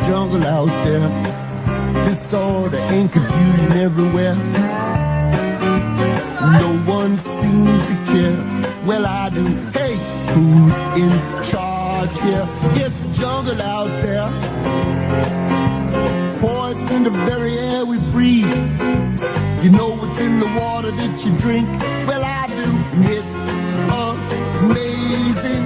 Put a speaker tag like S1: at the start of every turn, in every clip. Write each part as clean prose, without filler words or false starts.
S1: jungle out there. Disorder and confusion everywhere. No one seems to care. Well, I do. Hey, who's in charge here? It's a jungle out there. Poison the very air we breathe. You know what's in the water that you drink? Well, I do. It's amazing.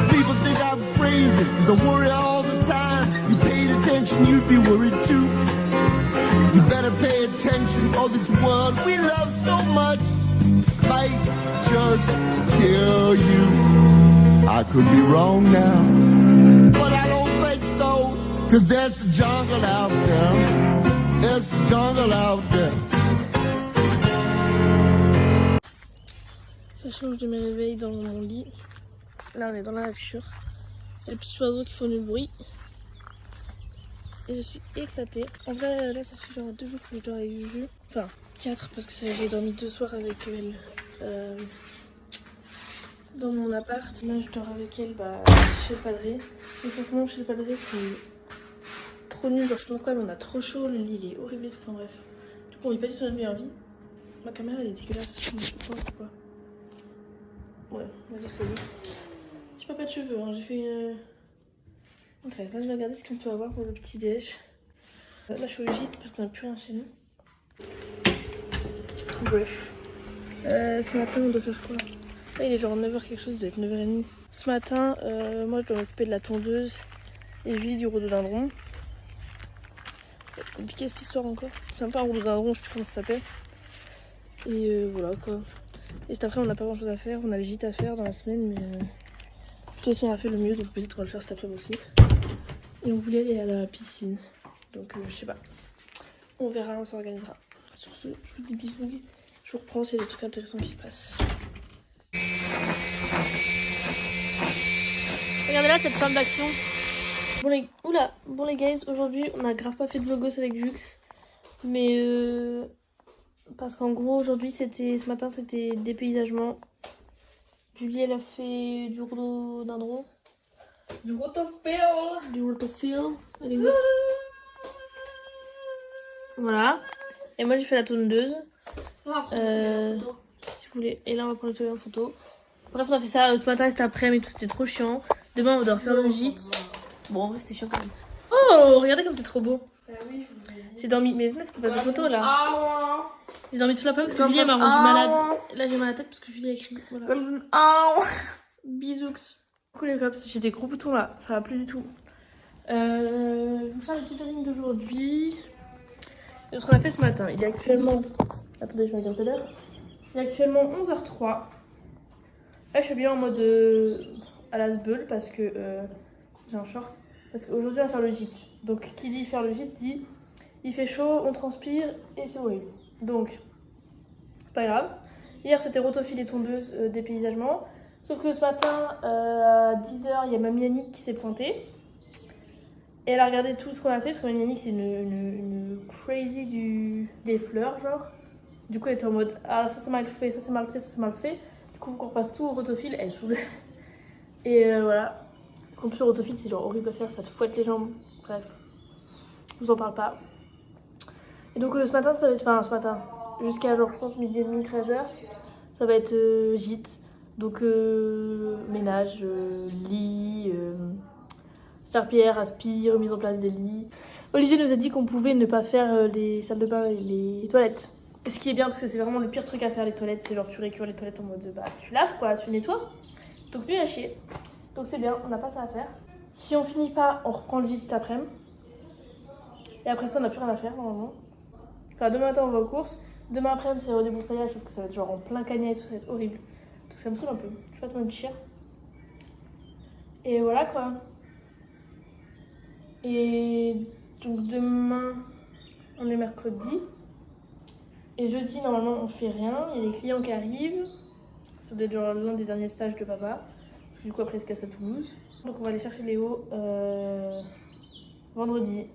S1: People think I'm crazy, 'cause I worry all the time. You paid attention, you'd be worried too. You better pay attention, or this world we love so much might just kill you. I could be wrong now, but I don't think so, 'cause there's a jungle out there. There's a jungle out there.
S2: Ça change de mes réveils dans mon lit. Là on est dans la nature. Il y a les petits oiseaux qui font du bruit. Et je suis éclatée. En vrai là ça fait genre 2 jours que je dors avec Juju. Enfin 4 parce que j'ai dormi 2 soirs avec elle dans mon appart. Là je dors avec elle chez le padré. Et franchement chez le padré c'est trop nul. Genre je sais pas pourquoi mais on a trop chaud. Le lit il est horrible et tout. Enfin bref. Du coup on vit pas du tout notre meilleure vie. Ma caméra elle est dégueulasse. Je sais pas pourquoi. Ouais, on va dire que c'est lui. J'ai pas de cheveux, hein. J'ai fait une tresse. Là, je vais regarder ce qu'on peut avoir pour le petit déj. Là, je suis au gîte parce qu'on n'a plus rien chez nous. Bref. Ce matin, on doit faire quoi? Là, il est genre 9h quelque chose, il doit être 9h30. Ce matin, moi, je dois m'occuper de la tondeuse et Julie du rhododendron. C'est compliqué cette histoire encore. C'est un peu un rhododendron, je sais plus comment ça s'appelle. Et voilà quoi. Et cet après on n'a pas grand chose à faire, on a le gîte à faire dans la semaine mais de toute façon on a fait le mieux donc peut-être qu'on va le faire cet après-midi aussi. Et on voulait aller à la piscine donc je sais pas, on verra, on s'organisera. Sur ce, je vous dis bisous, je vous reprends s'il y a des trucs intéressants qui se passent. Regardez là cette femme d'action. Bon les guys, aujourd'hui on a grave pas fait de vlogos avec Jux mais parce qu'en gros aujourd'hui ce matin c'était dépaysagement. Julie elle a fait du rhododendron.
S3: Du rotofil.
S2: Du rotofil. Voilà. Et moi j'ai fait la tondeuse.
S3: On va prendre une photo.
S2: Si vous voulez. Et là on va prendre le en photo. Bref on a fait ça ce matin et cet après-midi et tout, c'était trop chiant. Demain on va devoir faire le gîte. Bon en vrai c'était chiant quand même. Oh regardez comme c'est trop beau.
S3: Oui, je vous ai dit.
S2: J'ai dormi, mais venez, faut pas de photos là.
S3: Ah
S2: J'ai dormi toute l'après-midi parce que Julie elle m'a rendu malade. Là j'ai mal à la tête parce que Julie a écrit. Voilà. Bisous. Coucou les cops, j'ai des gros boutons là, ça va plus du tout. Je vais vous faire le petit planning d'aujourd'hui. C'est ce qu'on a fait ce matin. Il est actuellement. Attendez, je vais regarder l'heure. Il est actuellement 11h03. Là je suis bien en mode à la sbeul parce que j'ai un short. Parce qu'aujourd'hui on va faire le gîte. Donc qui dit faire le gîte dit il fait chaud, on transpire et c'est horrible. Donc c'est pas grave. Hier c'était rotophile et tondeuse dépaysagement. Sauf que ce matin à 10h il y a Mamie Annick qui s'est pointée. Et elle a regardé tout ce qu'on a fait parce que Mamie Annick c'est une crazy des fleurs genre. Du coup elle était en mode ah ça c'est mal fait, ça c'est mal fait, ça c'est mal fait. Du coup faut qu'on repasse tout au rotophile, elle est saoule. Et voilà. En plus le rotophile c'est genre horrible à faire, ça te fouette les jambes. Bref, je vous en parle pas. Et donc ce matin ça va être, enfin ce matin, jusqu'à genre je pense midi et demi, 13h, ça va être gîte. Donc ménage, lit, serpillière, aspi, remise en place des lits. Olivier nous a dit qu'on pouvait ne pas faire les salles de bain et les toilettes. Et ce qui est bien parce que c'est vraiment le pire truc à faire les toilettes, c'est genre tu récures les toilettes en mode bah tu laves quoi, tu nettoies. Donc lui il a chier. Donc c'est bien, on n'a pas ça à faire. Si on finit pas, on reprend le gîte cet après-midi. Et après ça on n'a plus rien à faire normalement. Enfin demain matin on va aux courses. Demain après-midi c'est au débroussaillage, sauf que ça va être genre en plein cagnet et tout, ça va être horrible. Donc ça me saoule un peu, je vais attendre une chire. Et voilà quoi. Et donc demain on est mercredi. Et jeudi normalement on fait rien, il y a des clients qui arrivent. Ça doit être genre l'un des derniers stages de papa. Parce que du coup après il se casse à Toulouse. Donc on va aller chercher Léo vendredi.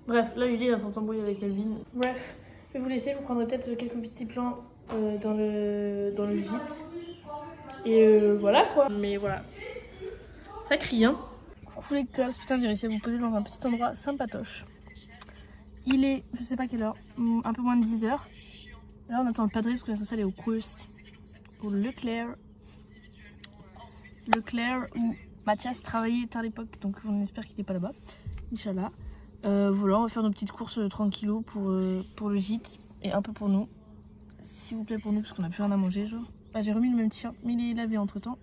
S2: Bref, là Julie est en train de s'embrouiller avec Melvin. Bref, vais vous laisser, je vous prendrai peut-être quelques petits plans dans le gîte. Et voilà quoi. Mais voilà. Ça crie hein. Full Eclipse, putain j'ai réussi à vous poser dans un petit endroit sympatoche. Il est, je sais pas quelle heure, un peu moins de 10h. Là on attend le padré parce que la sauce elle est au course. Au Leclerc. Leclerc où Mathias travaillait à l'époque, donc on espère qu'il n'est pas là-bas. Inch'Allah. Voilà, on va faire nos petites courses tranquillos pour le gîte et un peu pour nous. S'il vous plaît pour nous parce qu'on n'a plus rien à manger genre. Bah, j'ai remis le même t-shirt mais il est lavé entre temps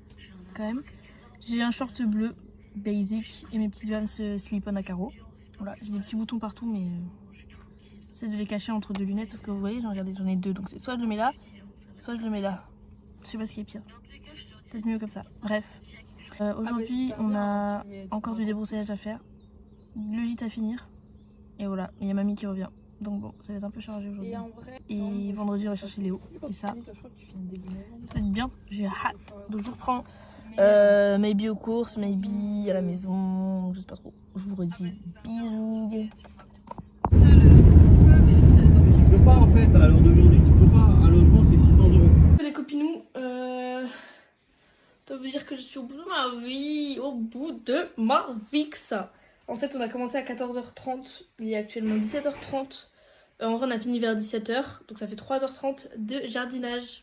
S2: quand même. J'ai un short bleu basic et mes petites Vans slip-on à carreaux. Voilà, j'ai des petits boutons partout mais j'essaie de les cacher entre deux lunettes sauf que vous voyez j'en ai deux donc c'est soit je le mets là, soit je le mets là. Je sais pas ce qui est pire. Peut-être mieux comme ça. Bref. Aujourd'hui on a encore du débroussaillage à faire. Le gîte à finir. Et voilà, il y a mamie qui revient. Donc bon, ça va être un peu chargé aujourd'hui. Et vendredi on va chercher Léo. Et ça va être bien, j'ai hâte. Donc je vous reprends maybe aux courses, maybe à la maison, je sais pas trop. Je vous redis bisous.
S4: Tu peux pas en fait, à l'heure d'aujourd'hui, tu peux pas. Un logement c'est 600 €.
S2: Les copinous, ça veut dire que je suis au bout de ma vie. Au bout de ma vie que ça. En fait on a commencé à 14h30, il est actuellement 17h30. En vrai on a fini vers 17h, donc ça fait 3h30 de jardinage.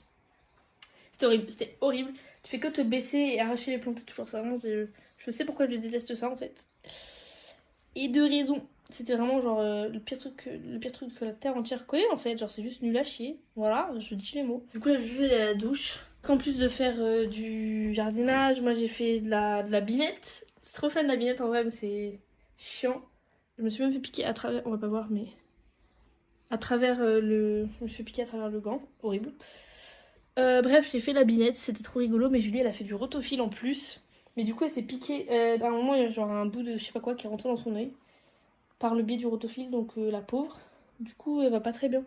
S2: C'était horrible. Tu fais que te baisser et arracher les plantes toujours ça. Vraiment, je sais pourquoi je déteste ça en fait. Et de raison. C'était vraiment genre le pire truc que la terre entière connaît en fait. Genre c'est juste nul à chier. Voilà, je dis les mots. Du coup là je vais aller à la douche. En plus de faire du jardinage, moi j'ai fait de la binette. C'est trop fun de la binette en vrai mais c'est chiant. Je me suis même fait piquer à travers, on va pas voir mais à travers je me suis fait piquer à travers le gant. Horrible. Bref, j'ai fait la binette, c'était trop rigolo, mais Julie elle a fait du rotofil en plus. Mais du coup elle s'est piquée, à un moment il y a genre un bout de je sais pas quoi qui est rentré dans son œil par le biais du rotofil, donc la pauvre. Du coup elle va pas très bien.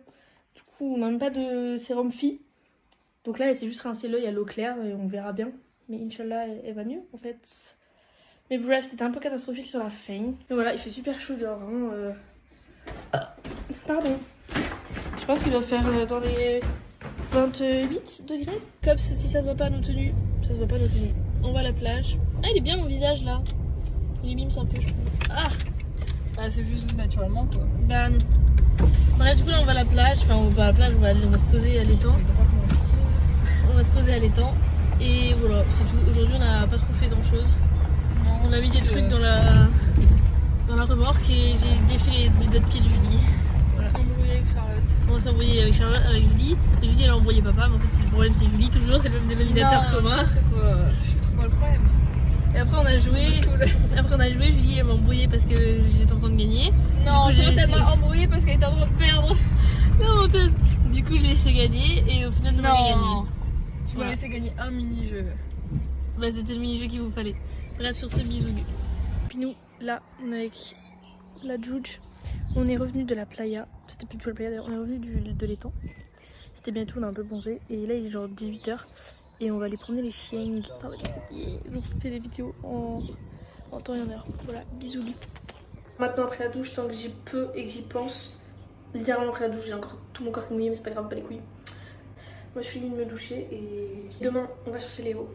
S2: Du coup on n'a même pas de sérum Phi. Donc là elle s'est juste rincé l'œil à l'eau claire et on verra bien. Mais Inch'Allah elle va mieux en fait. Mais bref, c'était un peu catastrophique sur la fin. Mais voilà, il fait super chaud dehors. Hein, Pardon. Je pense qu'il doit faire dans les 28 degrés. Comme si ça se voit pas à nos tenues. Ça se voit pas à nos tenues. On va à la plage. Ah, il est bien mon visage là. Il est mimes un peu, je trouve. Ah
S3: Bah, c'est juste naturellement quoi.
S2: bah non. Bref, du coup là on va à la plage. Enfin, on va à la plage, on va se poser à l'étang. On va se poser à l'étang. Et voilà, c'est tout. Aujourd'hui on n'a pas trop fait grand chose. On a mis des trucs dans la remorque et j'ai défait les deux pieds de Julie. Voilà.
S3: On s'est embrouillé avec Charlotte.
S2: On s'est embrouillé avec Charlotte, avec Julie. Et Julie elle a embrouillé papa, mais en fait c'est le problème, c'est Julie toujours, c'est le même dénominateur commun.
S3: C'est quoi Je trouve pas le problème.
S2: Et après on a joué, Julie elle m'a embrouillé parce que j'étais en train de gagner.
S3: Non,
S2: j'ai
S3: Charlotte elle
S2: laissé...
S3: m'a embrouillé parce qu'elle était en train de perdre.
S2: Non, honteuse. Du coup j'ai laissé gagner et au final ça m'a fait gagner.
S3: Tu m'as laissé gagner un mini-jeu.
S2: Bah c'était le mini-jeu qu'il vous fallait. Bref, sur ce bisou. Puis nous, là, on est avec la Juge. On est revenu de la playa. C'était plus du tout la playa d'ailleurs, on est revenu de l'étang. C'était bien tout, on a un peu bronzé. Et là il est genre 18h. Et on va aller promener les chiens. Ça va être compliqué. Je vous fais des vidéos en temps et en heure. Voilà, bisous. Maintenant après la douche, tant que j'y peux et que j'y pense, littéralement après la douche, j'ai encore tout mon corps qui est mouillé, mais c'est pas grave, pas les couilles. Moi je finis de me doucher et demain on va chercher Léo.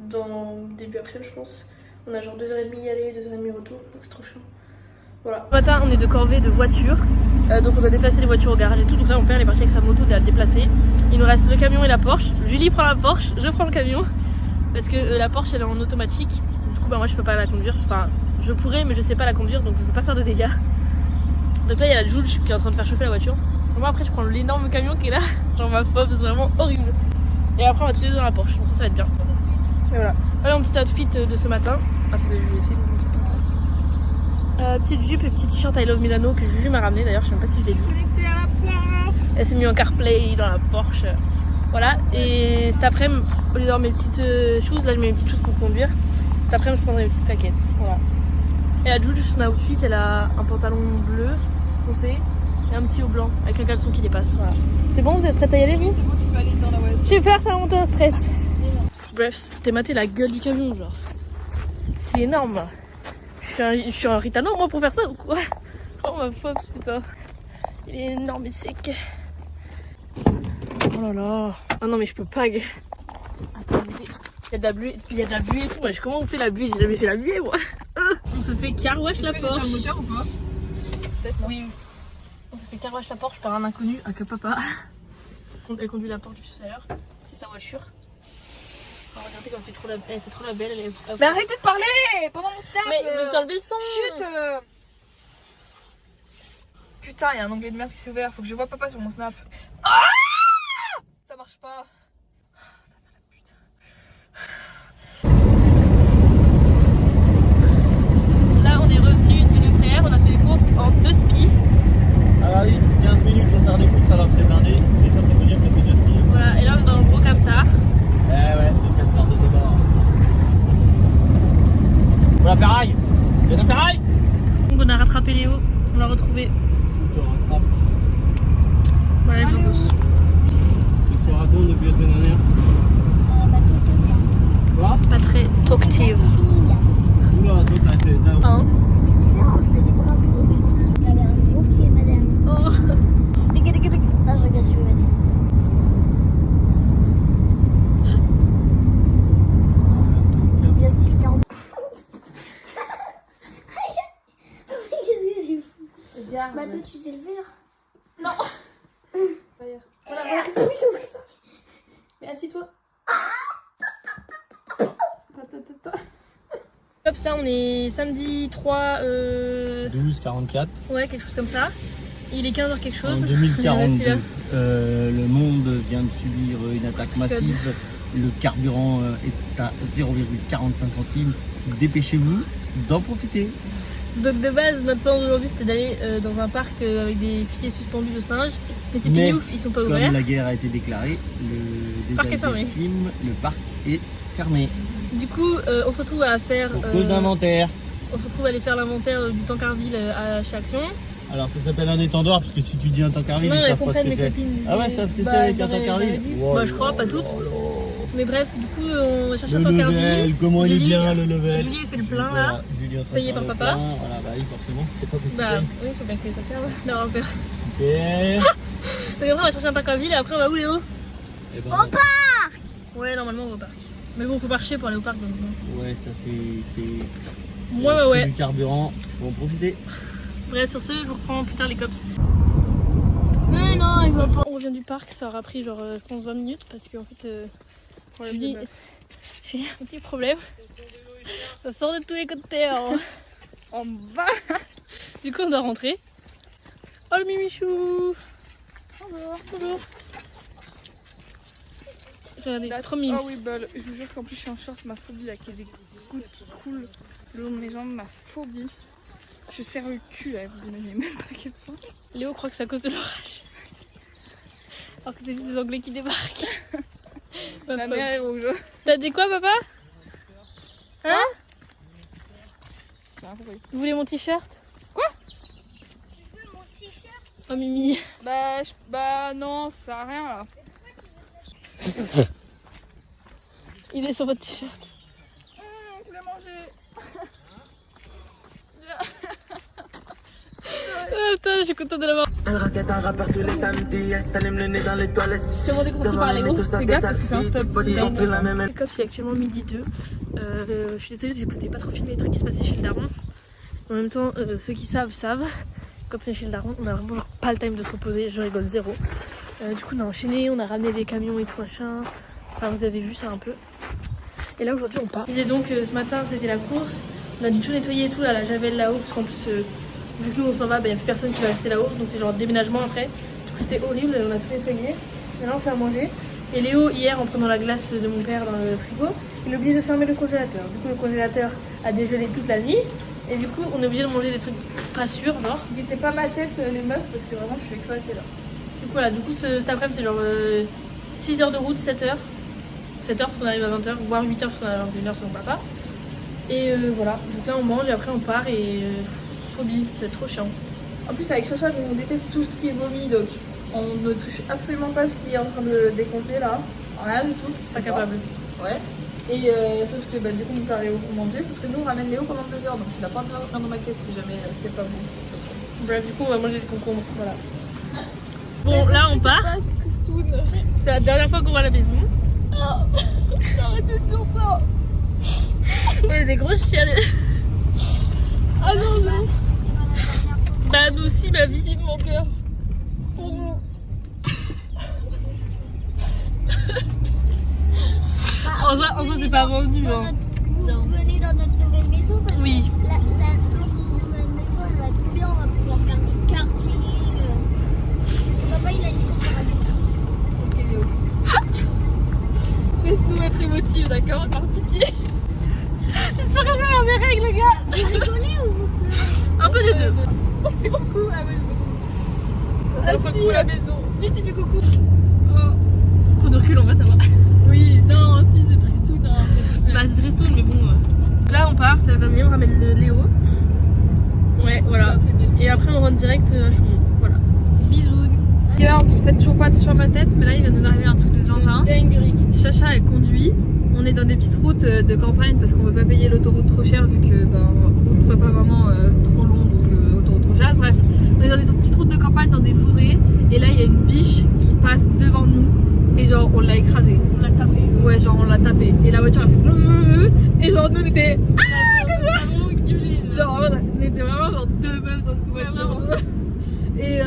S2: Dans début après je pense. On a genre 2h30 aller, 2h30 retour, donc c'est trop chiant. Voilà. Ce matin on est de corvée de voitures, donc on doit déplacer les voitures au garage et tout. Donc là mon père il est parti avec sa moto de la déplacer. Il nous reste le camion et la Porsche. Julie prend la Porsche, je prends le camion. Parce que la Porsche elle est en automatique. Du coup bah moi je peux pas la conduire. Enfin je pourrais mais je sais pas la conduire donc je veux pas faire de dégâts. Donc là il y a la Juge qui est en train de faire chauffer la voiture. Donc moi après je prends l'énorme camion qui est là. Genre ma fob, c'est vraiment horrible. Et après on va tous les deux dans la Porsche, donc ça va être bien. Et voilà. Voilà mon petit outfit de ce matin. Attendez, je vais essayer de vous montrer comme ça. Petite jupe et petit t-shirt I Love Milano que Juju m'a ramené d'ailleurs, je sais même pas si je l'ai vu. Elle s'est mis en CarPlay dans la Porsche. Voilà, et cet après-midi, au lieu d'avoir mes petites choses, là je mets mes petites choses pour conduire. Cet après-midi, je prendrai mes petites claquettes. Voilà. Et la Juge, son outfit, elle a un pantalon bleu foncé et un petit haut blanc avec un caleçon qui dépasse. Voilà. C'est bon, vous êtes prête à y aller, vous?
S3: C'est bon, tu peux aller dans la voiture.
S2: Super, ça va monter un stress. Bref, t'es maté la gueule du camion, genre. C'est énorme. Je suis un ritano, moi, pour faire ça ou quoi? Oh ma faute, putain. Il est énorme et sec. Oh là là. Ah non mais je peux pas. Attends, il y a de la buée et tout. Wesh, comment on fait la buée? J'ai jamais fait la buée moi. On se fait car wash la Porsche.
S3: Est-ce que j'ai un moteur ou pas? Peut-être non.
S2: Oui. On se fait car wash la Porsche par un inconnu, un que papa. Elle conduit la Porsche tout à l'heure. C'est sa voiture. Oh, regardez comme elle fait trop la belle. Elle est...
S3: Mais arrêtez de parler pendant mon snap.
S2: Mais t'as enlevé le son.
S3: Chut. Putain, il y a un onglet de merde qui s'est ouvert. Faut que je vois papa sur mon snap. Ah, ça marche pas.
S2: Là on est revenu de Leclerc, on a fait les courses en 2 spi.
S4: Ah oui, 15 minutes pour faire des courses alors que c'est blindé. C'est sûr de vous dire que c'est 2 spies.
S2: Voilà, et là on est dans le gros captar.
S4: Ouais, le capteur de débat. Pour la ferraille. Il y a de la ferraille.
S2: Donc on a rattrapé Léo, on l'a retrouvé. Voilà les vlogos.
S4: Qu'est-ce que tu racontes depuis la semaine dernière?
S5: Bah tout est bien.
S4: Quoi?
S2: Pas très talkative.
S5: Fini bien.
S4: Oula, toi t'as fait.
S2: Hein?
S5: Ça, on fait des bras flottés. J'avais un gros pied, madame.
S2: Oh.
S5: Déga. Non, je regarde, je vais mettre ça. Bien ce piquant. Qu'est-ce que j'ai fou? Bah toi, tu sais le faire.
S2: Voilà, mais assis-toi. Hop, là on est samedi 3
S4: 12h44.
S2: ouais, quelque chose comme ça. Il est 15h quelque chose.
S4: En 2042,
S2: Celui-là.
S4: le monde vient de subir une attaque massive. Le carburant est à 0,45 centimes. Dépêchez-vous d'en profiter.
S2: Donc de base, notre plan d'aujourd'hui c'était d'aller dans un parc avec des filets suspendus de singes. Mais c'est
S4: Mais
S2: ouf, ils sont pas
S4: Comme
S2: ouverts.
S4: la guerre a été déclarée, le
S2: Parc est fermé.
S4: décime, le parc est fermé.
S2: Du coup, on se retrouve à faire.
S4: Pour cause d'inventaire.
S2: On se retrouve à aller faire l'inventaire du Tancarville chez Action.
S4: Alors ça s'appelle un étendard parce que si tu dis un tancarville,
S2: Non,
S4: ils
S2: elles
S4: savent pas ce
S2: comprennent
S4: que
S2: mes
S4: c'est.
S2: copines.
S4: Ah ouais, savent ce que
S2: Bah,
S4: c'est avec un
S2: j'aurais
S4: tancarville.
S2: dit.
S4: Oh
S2: Bah, je crois,
S4: là
S2: pas toutes.
S4: là là.
S2: Mais bref, du coup, on va chercher
S4: Le
S2: un Tancarville.
S4: level, comment il est bien le level.
S2: Julie, elle fait le plein
S4: Voilà,
S2: là.
S4: Julie est en train de
S2: Payé
S4: faire
S2: par
S4: le
S2: papa.
S4: plein. Voilà, bah oui, forcément, c'est pas petit.
S2: Bah, oui, faut bien que ça serve d'avoir un père.
S4: Super.
S2: Donc après, on va chercher un Tancarville et après, on va où, Léo?
S4: Eh ben,
S2: Ouais, normalement, on va au parc. Mais bon, faut marcher pour aller au parc. Donc, bon.
S4: ouais, ça c'est
S2: Ouais.
S4: du carburant, faut en profiter.
S2: Bref, sur ce, je vous reprends plus tard les cops.
S5: Mais non, il va pas.
S2: On revient du parc, ça aura pris genre je pense 20 minutes parce qu'en fait Julie, j'ai un petit problème. Ça sort de tous les côtés en bas. Du coup on doit rentrer. Oh le mimichou. Bonjour. Regardez, trop mimi.
S3: Oh oui, bol. Je vous jure qu'en plus je suis en short, ma phobie là, qu'il y a des gouttes qui coulent le long de mes jambes, ma phobie. Je serre le cul là, vous imaginez même pas à quel point.
S2: Léo croit que c'est à cause de l'orage. Alors que c'est juste des Anglais qui débarquent.
S3: Ma mère est rouge.
S2: T'as dit quoi papa? Hein?
S3: J'ai rien compris.
S2: Vous voulez mon t-shirt?
S3: Quoi?
S5: Mon t-shirt.
S2: Oh Mimi.
S3: Bah non, ça sert à rien là.
S2: Il est sur votre t-shirt.
S3: Je l'ai mangé.
S2: Oh putain, je suis contente de l'avoir.
S6: Elle raquette un rappeur tous les samedis, elle s'allume le nez dans les toilettes.
S2: Je demandé qu'on
S6: Devant
S2: par
S6: les
S2: Léo.
S6: mythos, sa
S3: Fais
S6: tête
S3: gaffe parce que c'est un stop.
S6: body, j'en plus la même.
S2: Comme c'est actuellement midi 2, je suis désolée, je pouvais pas trop filmer les trucs qui se passaient chez le daron. En même temps, ceux qui savent. Comme c'est chez le daron, on a vraiment genre pas le time de se reposer, je rigole zéro. Du coup, on a enchaîné, on a ramené des camions et tout machin. Enfin, vous avez vu ça un peu. Et là, aujourd'hui, on part. Je disais donc, ce matin, c'était la course. On a dû tout nettoyer et tout, là, la javel là-haut, parce qu'en plus, vu que nous on s'en va, il n'y a plus personne qui va rester là-haut. Donc, c'est genre déménagement après. Du coup, c'était horrible, on a tout nettoyé. Maintenant, on fait à manger. Et Léo, hier, en prenant la glace de mon père dans le frigo, il a oublié de fermer le congélateur. Du coup, le congélateur a dégelé toute la nuit. Et du coup, on est obligé de manger des trucs pas sûrs, genre.
S3: Guettez pas ma tête les meufs parce que vraiment je suis éclatée là.
S2: Du coup, voilà, cet après-midi, c'est genre 6 heures de route, 7 heures. 7 heures parce qu'on arrive à 20h, voire 8 heures parce qu'on arrive à 21h selon papa. Et voilà, donc là on mange et après on part et phobie, c'est trop chiant.
S3: En plus avec Chacha, nous on déteste tout ce qui est vomi donc on ne touche absolument pas ce qui est en train de décongeler là. Rien du tout,
S2: Pas capable.
S3: Ouais. Et sauf que bah, du coup on part Léo pour manger, sauf que nous on ramène Léo pendant 2 heures donc il n'a pas le droit de venir dans ma caisse si jamais c'est pas bon.
S2: Bref, du coup on va manger des concombres, voilà. Bon, là on part. C'est la dernière fois qu'on va à la maison.
S3: Arrête de dire ça.
S2: On est des grosses chialeuses.
S3: Ah non, non.
S2: Bah nous aussi, ma vie.
S3: Si, mon cœur. Pour nous.
S2: En soi, c'est pas vendu. Hein.
S5: Vous venez dans notre nouvelle maison parce
S2: Oui.
S5: que notre nouvelle maison elle va tout bien, on va pouvoir faire du karting. Papa il a dit qu'on fera du karting.
S3: Ok, Léo. Laisse-nous être émotifs, d'accord? Par pitié.
S2: C'est sûr que je vais avoir mes règles, les gars.
S5: Vous rigolez ou vous pleurez?
S2: Un peu des deux.
S3: Coucou, ah oui.
S2: On a pas coucou à la maison.
S3: Vite, tu fais coucou.
S2: Prends de recul, en vrai, ça va.
S3: Oui, non, si, c'est tristoun. Hein.
S2: Bah, c'est tristoun, mais bon. Là, on part, c'est la dernière, on ramène Léo. Ouais, voilà. Et après, on rentre direct à Chaumont. Voilà. Bisous.
S3: D'ailleurs, je fais toujours pas attention à ma tête, mais là, il va nous arriver un truc de zinzin. Chacha, elle conduit. On est dans des petites routes de campagne parce qu'on veut pas payer l'autoroute trop cher vu que, route papa-maman trop long, donc autoroute trop cher. Bref, on est dans des petites routes de campagne, dans des forêts. Et là, il y a une biche qui passe devant nous. Et genre, on l'a écrasée.
S2: On l'a tapé.
S3: Ouais, genre, on l'a tapé. Et la voiture, elle fait. Et genre, nous, on était. Genre, on était vraiment genre deux meufs dans cette voiture. Et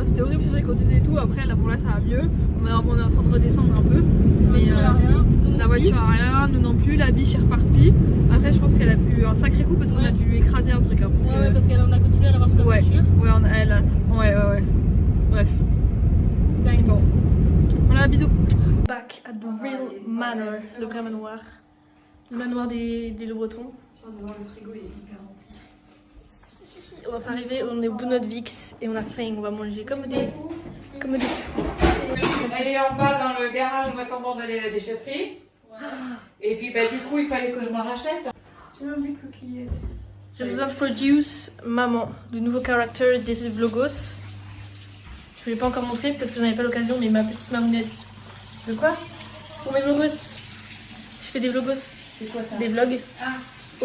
S3: c'était horrible, je conduisais et tout. Après, là, bon, là, ça va mieux. On est en train de redescendre un peu. Mais la voiture a rien, nous non plus. La biche est repartie. Après, je pense qu'elle a eu un sacré coup parce qu'on a dû écraser un truc. Hein,
S2: parce qu'elle en a continué à avoir sur la voiture.
S3: Ouais. Bref. Bon. Voilà, bisous.
S2: Back at the real manor, le vrai manoir. Le manoir des Le Bretons.
S3: Le frigo est hyper rempli.
S2: On va arriver, on est au bout de notre VIX et on a faim, on va manger comme des fous.
S7: Elle est en bas dans le garage en attendant d'aller à la déchetterie. Et puis du coup il fallait que je m'en rachète.
S3: J'ai même vu coquillette.
S2: Je vous introduce Maman, le nouveau character des vlogos. Je ne l'ai pas encore montré parce que j'en avais pas l'occasion, mais ma petite mamounette. De quoi? Pour mes vlogos. Je fais des vlogos.
S7: C'est quoi ça?
S2: Des vlogs.
S7: Ah.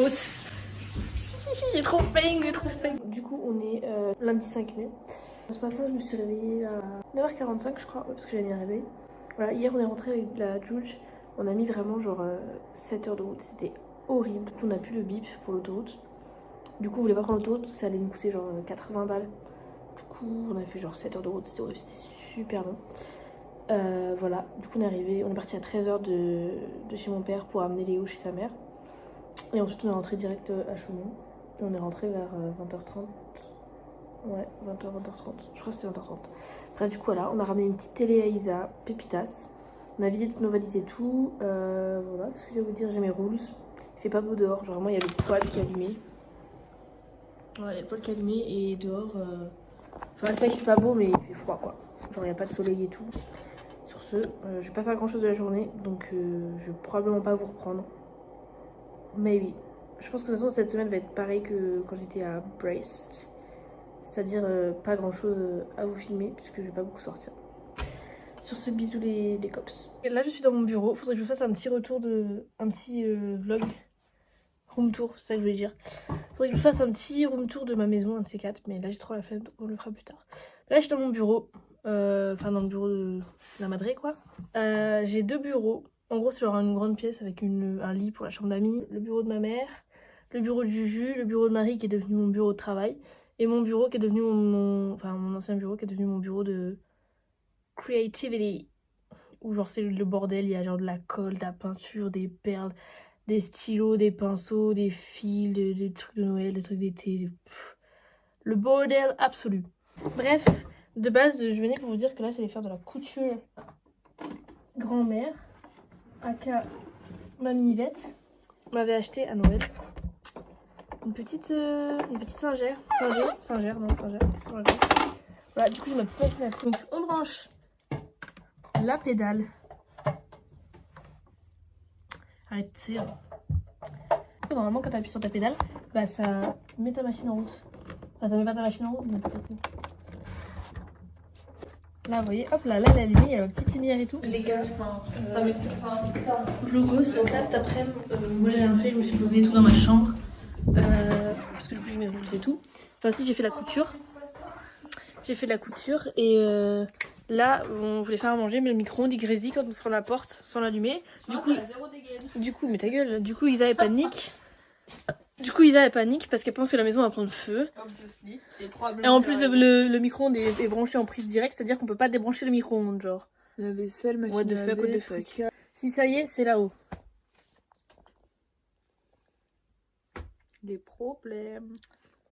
S2: Os. J'ai trop faim, Du coup, on est lundi 5 mai. Ce matin, je me suis réveillée à 9h45, je crois, parce que j'avais mis un réveil. Voilà, hier, on est rentré avec la Juge. On a mis vraiment genre 7 heures de route. C'était horrible. On n'a plus le bip pour l'autoroute. Du coup, on voulait pas prendre l'autoroute parce que ça allait nous coûter genre 80 balles. Du coup, on a fait genre 7 heures de route. C'était horrible, c'était super long. Voilà, du coup, on est parti à 13h de chez mon père pour amener Léo chez sa mère. Et ensuite, on est rentré direct à Chaumont. Et on est rentré vers 20h30. Ouais, 20h, 20h30. Je crois que c'était 20h30. Bref, du coup, voilà, on a ramené une petite télé à Isa, Pépitas. On a vidé toutes nos valises et tout. Voilà, ce que je vais vous dire, j'ai mes rules. Il fait pas beau dehors, genre vraiment, il y a le poêle qui est allumé. Ouais, il y a le poêle qui est allumé et dehors. Enfin, c'est pas qu'il fait pas beau, mais il fait froid quoi. Genre, il n'y a pas de soleil et tout. Sur ce, je vais pas faire grand chose de la journée, donc je vais probablement pas vous reprendre. Mais oui. Je pense que de toute façon cette semaine va être pareil que quand j'étais à Brest. C'est-à-dire pas grand chose à vous filmer puisque je vais pas beaucoup sortir. Sur ce, bisous les cops. Et là je suis dans mon bureau, faudrait que je vous fasse un petit retour un petit vlog. Room tour, c'est ça que je voulais dire. Faudrait que je vous fasse un petit room tour de ma maison, un de ces quatre, mais là j'ai trop la flemme donc on le fera plus tard. Là je suis dans mon bureau, enfin dans le bureau de la madré quoi. J'ai deux bureaux. En gros c'est genre une grande pièce avec un lit pour la chambre d'amis, le bureau de ma mère, le bureau de Juju, le bureau de Marie qui est devenu mon bureau de travail et mon bureau qui est devenu mon ancien bureau qui est devenu mon bureau de creativity où genre c'est le bordel, il y a genre de la colle, de la peinture, des perles, des stylos, des pinceaux, des fils, des trucs de Noël, des trucs d'été, le bordel absolu. Bref, de base je venais pour vous dire que là j'allais faire de la couture grand-mère. Aka Mamie Yvette m'avait acheté à Noël une petite singère. Voilà, du coup j'ai ma petite machine à coudre. Donc on branche la pédale. Arrête, c'est normalement quand tu appuies sur ta pédale, bah ça met ta machine en route. Enfin ça met pas ta machine en route, mais peut-être. Là, vous voyez, hop là, elle est allumée, il y a la petite lumière et tout. Les gars, vlogos, donc là cet après-midi, moi j'ai rien fait, je me suis posée tout dans ma chambre. Parce que du coup j'ai mes rules et tout. Enfin si, j'ai fait la couture. J'ai fait de la couture et là on voulait faire à manger mais le micro-ondes il grésille quand on ferme la porte sans l'allumer. Du coup, mais ta gueule, du coup Isa elle panique. Parce qu'elle pense que la maison va prendre feu. Et en plus le micro-ondes est branché en prise directe, c'est-à-dire qu'on peut pas débrancher le micro-ondes genre.
S8: La vaisselle, machine
S2: What the
S8: à
S2: fuck, what
S8: laver,
S2: the fuck.
S8: Pascal.
S2: Si ça y est, c'est là-haut. Les problèmes.